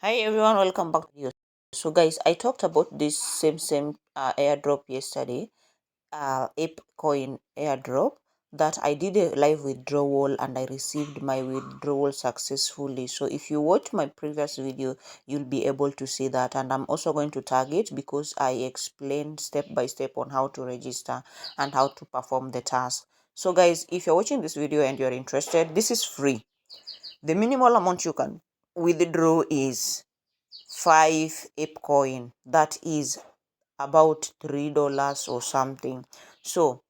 Hi everyone, welcome back to the video. So guys, I talked about this same airdrop yesterday, APE coin airdrop, that I did a live withdrawal and I received my withdrawal successfully. So if you watch my previous video, you'll be able to see that, and I'm also going to tag it because I explained step by step on how to register and how to perform the task. So guys, if you're watching this video and you're interested, this is free. The minimal amount you can withdraw is 5 APE coin, that is about $3 or something. So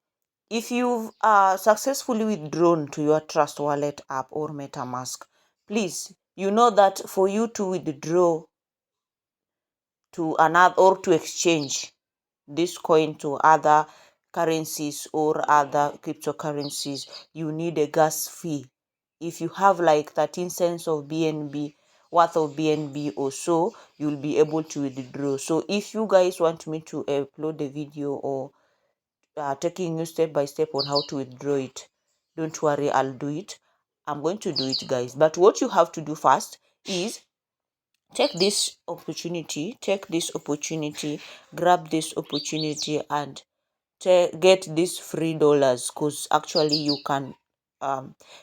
if you've successfully withdrawn to your Trust Wallet app or MetaMask, please, you know that for you to withdraw to another or to exchange this coin to other currencies or other cryptocurrencies, you need a gas fee. If you have like 13 cents of BNB worth of BNB or so, you'll be able to withdraw. So if you guys want me to upload a video or taking you step by step on how to withdraw it, don't worry, I'll do it. I'm going to do it, guys. But what you have to do first is take this opportunity, grab this opportunity and get these free dollars, because actually you can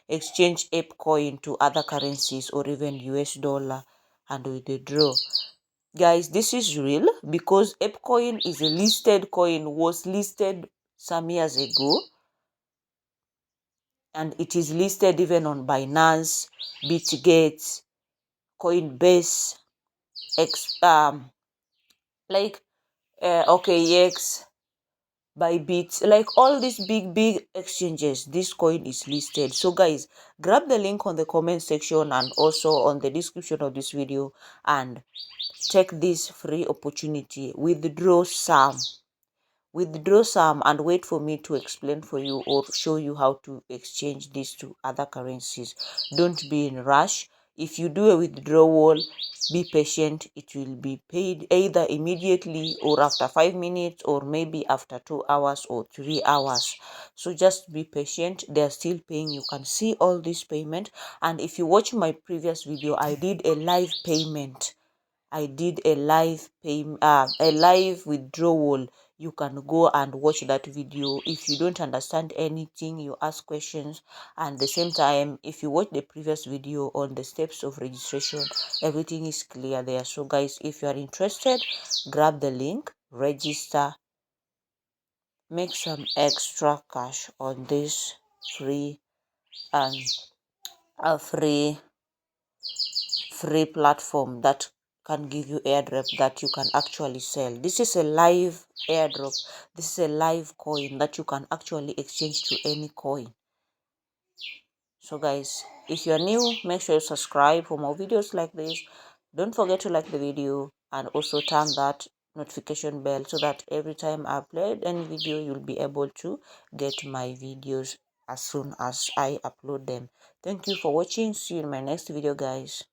exchange APE coin to other currencies or even US dollar and withdraw. Guys, this is real because APE coin is a listed coin, was listed some years ago, and it is listed even on Binance, Bitget, Coinbase, OKX, Bybit, like all these big exchanges, this coin is listed. So guys, grab the link on the comment section and also on the description of this video and take this free opportunity. Withdraw some and wait for me to explain for you or show you how to exchange this to other currencies. Don't be in rush. If you do a withdrawal, be patient. It will be paid either immediately or after 5 minutes or maybe after 2 hours or 3 hours. So just be patient. They're still paying. You can see all this payment. And if you watch my previous video, I did a live payment. I did a live withdrawal. You can go and watch that video. If you don't understand anything, you ask questions, and the same time, if you watch the previous video on the steps of registration, everything is clear there. So guys, if you are interested, grab the link, register, make some extra cash on this free and free platform that can give you airdrop that you can actually sell. This is a live airdrop. This is a live coin that you can actually exchange to any coin. So guys, if you're new, make sure you subscribe for more videos like this. Don't forget to like the video and also turn that notification bell so that every time I upload any video, you'll be able to get my videos as soon as I upload them. Thank you for watching. See you in my next video, guys.